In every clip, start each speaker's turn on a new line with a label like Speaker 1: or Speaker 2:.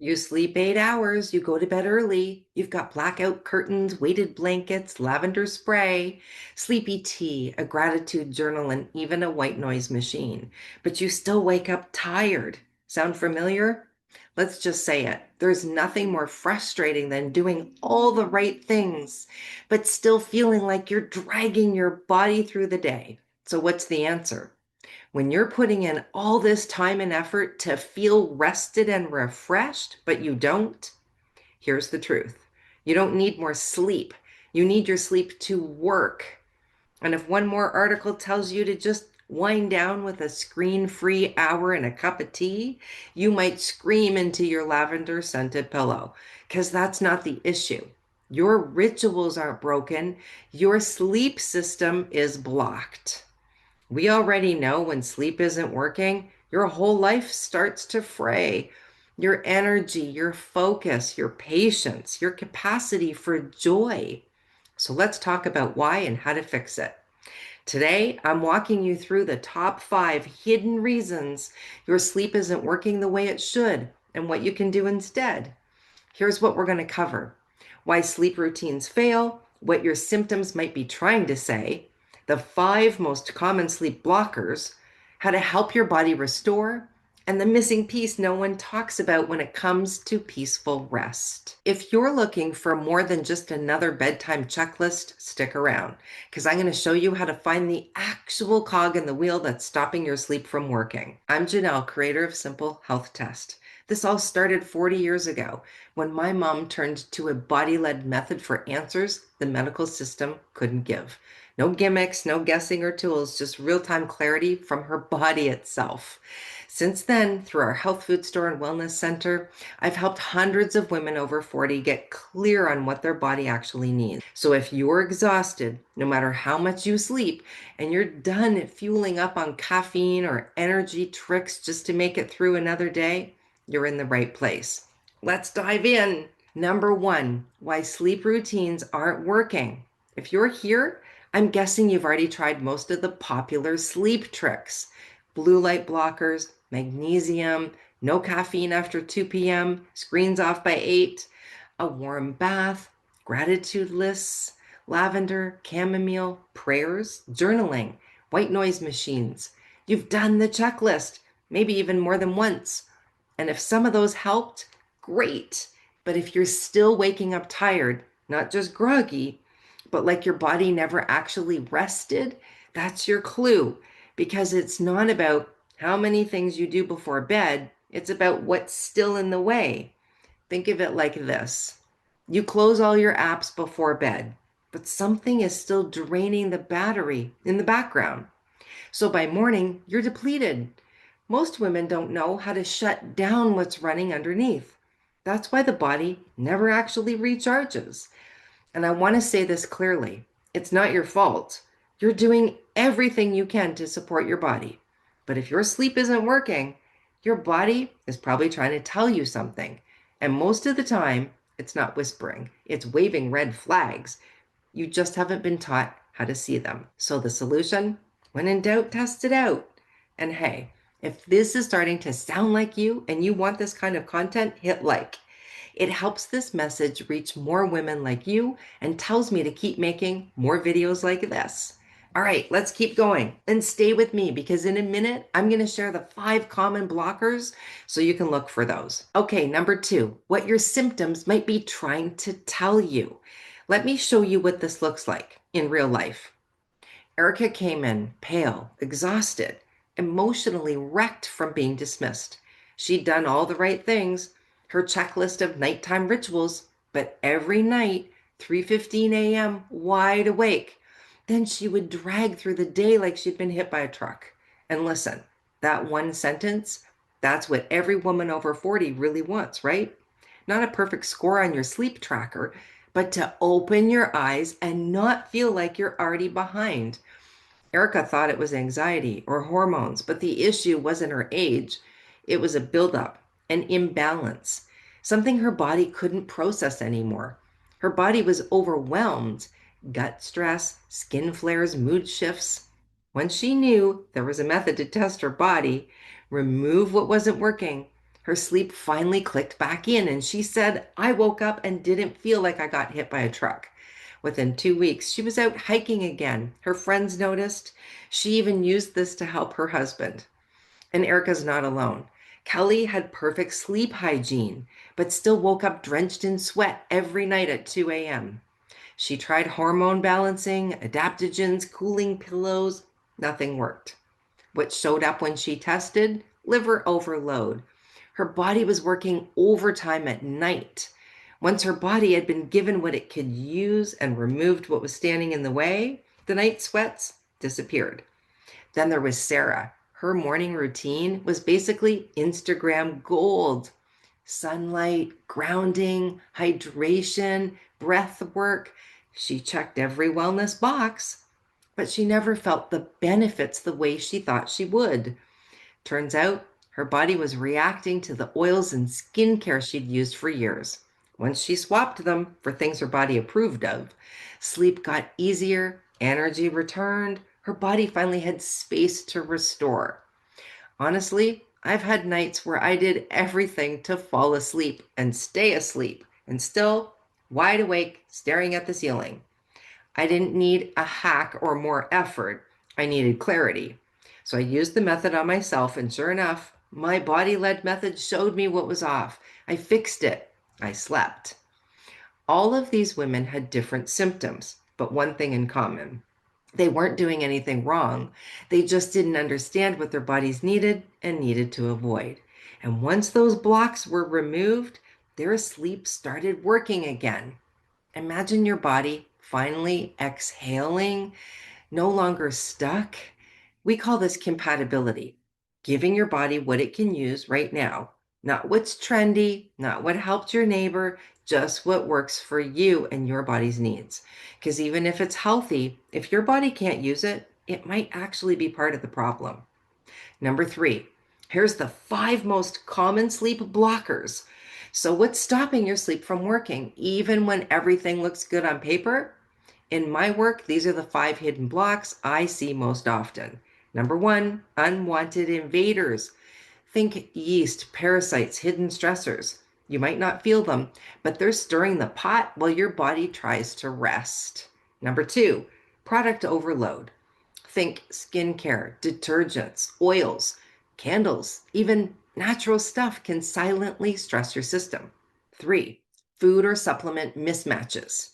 Speaker 1: You sleep 8 hours, you go to bed early, you've got blackout curtains, weighted blankets, lavender spray, sleepy tea, a gratitude journal, and even a white noise machine. But you still wake up tired. Sound familiar? Let's just say it. There's nothing more frustrating than doing all the right things, but still feeling like you're dragging your body through the day. So, what's the answer? When you're putting in all this time and effort to feel rested and refreshed, but you don't, here's the truth. You don't need more sleep. You need your sleep to work. And if one more article tells you to just wind down with a screen-free hour and a cup of tea, you might scream into your lavender scented pillow, because that's not the issue. Your rituals aren't broken. Your sleep system is blocked. We already know when sleep isn't working, your whole life starts to fray. Your energy, your focus, your patience, your capacity for joy. So let's talk about why and how to fix it. Today, I'm walking you through the top 5 hidden reasons your sleep isn't working the way it should and what you can do instead. Here's what we're going to cover: why sleep routines fail, what your symptoms might be trying to say, the 5 most common sleep blockers, how to help your body restore, and the missing piece no one talks about when it comes to peaceful rest. If you're looking for more than just another bedtime checklist, stick around, because I'm going to show you how to find the actual cog in the wheel that's stopping your sleep from working. I'm Janelle, creator of Simple Health Test. This all started 40 years ago when my mom turned to a body-led method for answers the medical system couldn't give. No gimmicks, no guessing or tools, just real-time clarity from her body itself. Since then, through our health food store and wellness center, I've helped hundreds of women over 40 get clear on what their body actually needs. So if you're exhausted, no matter how much you sleep, and you're done fueling up on caffeine or energy tricks just to make it through another day, you're in the right place. Let's dive in. Number 1, why sleep routines aren't working. If you're here, I'm guessing you've already tried most of the popular sleep tricks. Blue light blockers, magnesium, no caffeine after 2 p.m., screens off by 8, a warm bath, gratitude lists, lavender, chamomile, prayers, journaling, white noise machines. You've done the checklist, maybe even more than once. And if some of those helped, great. But if you're still waking up tired, not just groggy, but like your body never actually rested, that's your clue. Because it's not about how many things you do before bed, it's about what's still in the way. Think of it like this: you close all your apps before bed, but something is still draining the battery in the background. So by morning, you're depleted. Most women don't know how to shut down what's running underneath. That's why the body never actually recharges. And I want to say this clearly: it's not your fault. You're doing everything you can to support your body. But if your sleep isn't working, your body is probably trying to tell you something. And most of the time, it's not whispering, it's waving red flags. You just haven't been taught how to see them. So the solution: when in doubt, test it out. And hey, if this is starting to sound like you and you want this kind of content, hit like. It helps this message reach more women like you and tells me to keep making more videos like this. All right, let's keep going and stay with me, because in a minute, I'm going to share the 5 common blockers so you can look for those. Okay, number 2, what your symptoms might be trying to tell you. Let me show you what this looks like in real life. Erica came in pale, exhausted, emotionally wrecked from being dismissed. She'd done all the right things, her checklist of nighttime rituals, but every night, 3:15 a.m., wide awake. Then she would drag through the day like she'd been hit by a truck. And listen, that one sentence, that's what every woman over 40 really wants, right? Not a perfect score on your sleep tracker, but to open your eyes and not feel like you're already behind. Erica thought it was anxiety or hormones, but the issue wasn't her age. It was a buildup, an imbalance, something her body couldn't process anymore. Her body was overwhelmed: gut stress, skin flares, mood shifts. Once she knew there was a method to test her body, remove what wasn't working, Her sleep finally clicked back in, and she said, I woke up and didn't feel like I got hit by a truck. Within 2 weeks, she was out hiking again. Her friends noticed. She even used this to help her husband. And Erica's not alone. Kelly had perfect sleep hygiene, but still woke up drenched in sweat every night at 2 a.m. She tried hormone balancing, adaptogens, cooling pillows. Nothing worked. What showed up when she tested? Liver overload. Her body was working overtime at night. Once her body had been given what it could use and removed what was standing in the way, the night sweats disappeared. Then there was Sarah. Her morning routine was basically Instagram gold. Sunlight, grounding, hydration, breath work. She checked every wellness box, but she never felt the benefits the way she thought she would. Turns out her body was reacting to the oils and skincare she'd used for years. Once she swapped them for things her body approved of, sleep got easier, energy returned, her body finally had space to restore. Honestly, I've had nights where I did everything to fall asleep and stay asleep, and still wide awake, staring at the ceiling. I didn't need a hack or more effort. I needed clarity. So I used the method on myself, and sure enough, my body led method showed me what was off. I fixed it. I slept. All of these women had different symptoms, but one thing in common. They weren't doing anything wrong. They just didn't understand what their bodies needed and needed to avoid. And once those blocks were removed, their sleep started working again. Imagine your body finally exhaling, no longer stuck. We call this compatibility, giving your body what it can use right now, not what's trendy, not what helped your neighbor, just what works for you and your body's needs. Because even if it's healthy, if your body can't use it, it might actually be part of the problem. Number 3, here's the 5 most common sleep blockers. So, what's stopping your sleep from working, even when everything looks good on paper? In my work, these are the 5 hidden blocks I see most often. Number 1, unwanted invaders. Think yeast, parasites, hidden stressors. You might not feel them, but they're stirring the pot while your body tries to rest. Number 2, product overload. Think skincare, detergents, oils, candles, even natural stuff can silently stress your system. 3, food or supplement mismatches.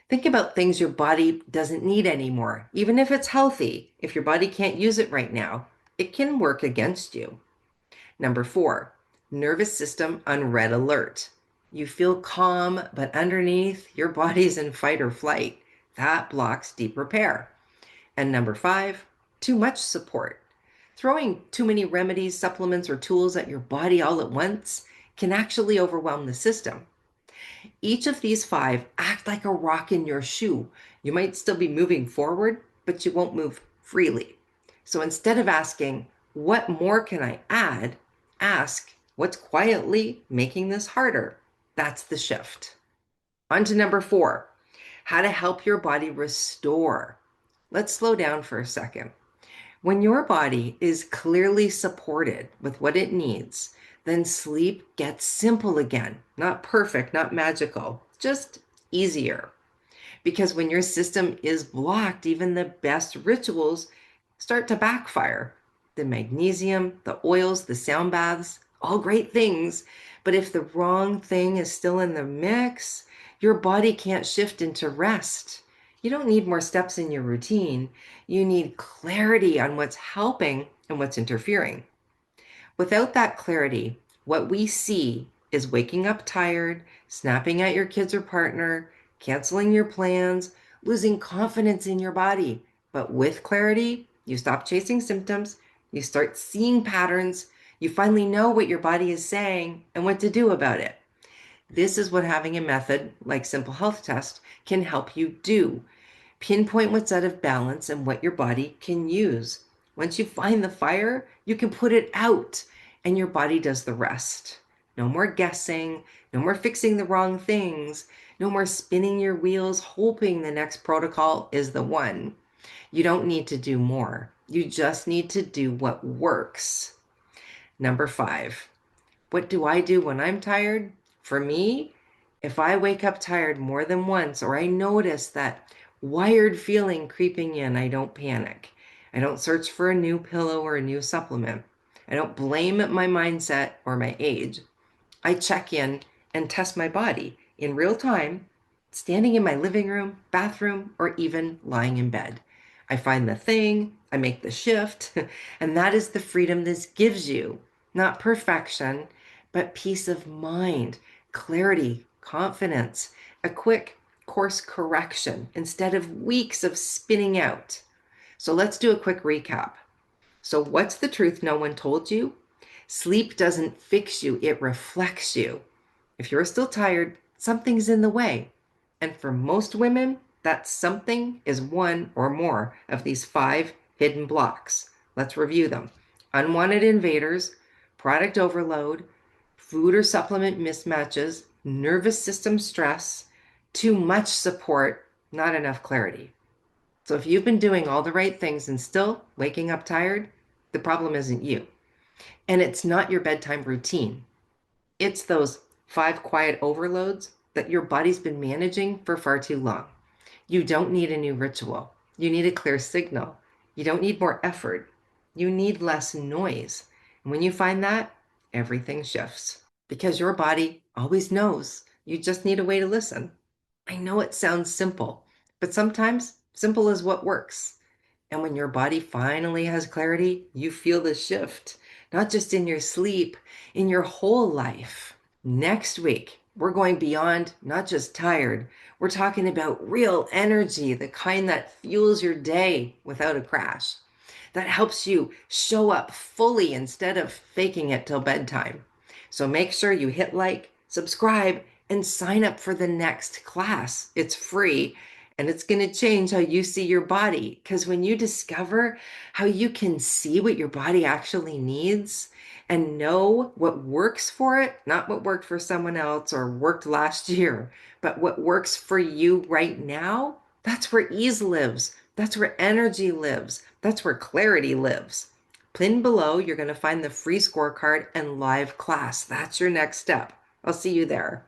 Speaker 1: Think about things your body doesn't need anymore. Even if it's healthy, if your body can't use it right now, it can work against you. Number 4, nervous system on red alert. You feel calm, but underneath, your body's in fight or flight. That blocks deep repair. And number 5, too much support. Throwing too many remedies, supplements, or tools at your body all at once can actually overwhelm the system. Each of these 5 act like a rock in your shoe. You might still be moving forward, but you won't move freely. So instead of asking, what more can I add? Ask, what's quietly making this harder? That's the shift. On to number 4, how to help your body restore. Let's slow down for a second. When your body is clearly supported with what it needs, then sleep gets simple again. Not perfect, not magical, just easier. Because when your system is blocked, even the best rituals start to backfire. The magnesium, the oils, the sound baths, all great things. But if the wrong thing is still in the mix, your body can't shift into rest. You don't need more steps in your routine. You need clarity on what's helping and what's interfering. Without that clarity, what we see is waking up tired, snapping at your kids or partner, canceling your plans, losing confidence in your body. But with clarity, you stop chasing symptoms, you start seeing patterns, you finally know what your body is saying and what to do about it. This is what having a method like Simple Health Test can help you do. Pinpoint what's out of balance and what your body can use. Once you find the fire, you can put it out and your body does the rest. No more guessing, no more fixing the wrong things, no more spinning your wheels hoping the next protocol is the one. You don't need to do more. You just need to do what works. Number 5, What do I do when I'm tired? For me, if I wake up tired more than once or I notice that wired feeling creeping in, I don't panic. I don't search for a new pillow or a new supplement. I don't blame my mindset or my age. I check in and test my body in real time, standing in my living room, bathroom, or even lying in bed. I find the thing, I make the shift, and that is the freedom this gives you. Not perfection, but peace of mind, clarity, confidence, a quick course correction instead of weeks of spinning out. So let's do a quick recap. So, what's the truth no one told you? Sleep doesn't fix you, it reflects you. If you're still tired, something's in the way. And for most women, that something is one or more of these five hidden blocks. Let's review them: unwanted invaders, product overload, food or supplement mismatches, nervous system stress, too much support, not enough clarity. So if you've been doing all the right things and still waking up tired, the problem isn't you. And it's not your bedtime routine. It's those five quiet overloads that your body's been managing for far too long. You don't need a new ritual. You need a clear signal. You don't need more effort. You need less noise. And when you find that, everything shifts because your body always knows. You just need a way to listen. I know it sounds simple, but sometimes simple is what works. And when your body finally has clarity, you feel the shift, not just in your sleep, in your whole life. Next week, we're going beyond not just tired. We're talking about real energy, the kind that fuels your day without a crash, that helps you show up fully instead of faking it till bedtime. So make sure you hit like, subscribe, and sign up for the next class. It's free and it's going to change how you see your body. Because when you discover how you can see what your body actually needs and know what works for it, not what worked for someone else or worked last year, but what works for you right now, that's where ease lives. That's where energy lives. That's where clarity lives. Pinned below, you're going to find the free scorecard and live class. That's your next step. I'll see you there.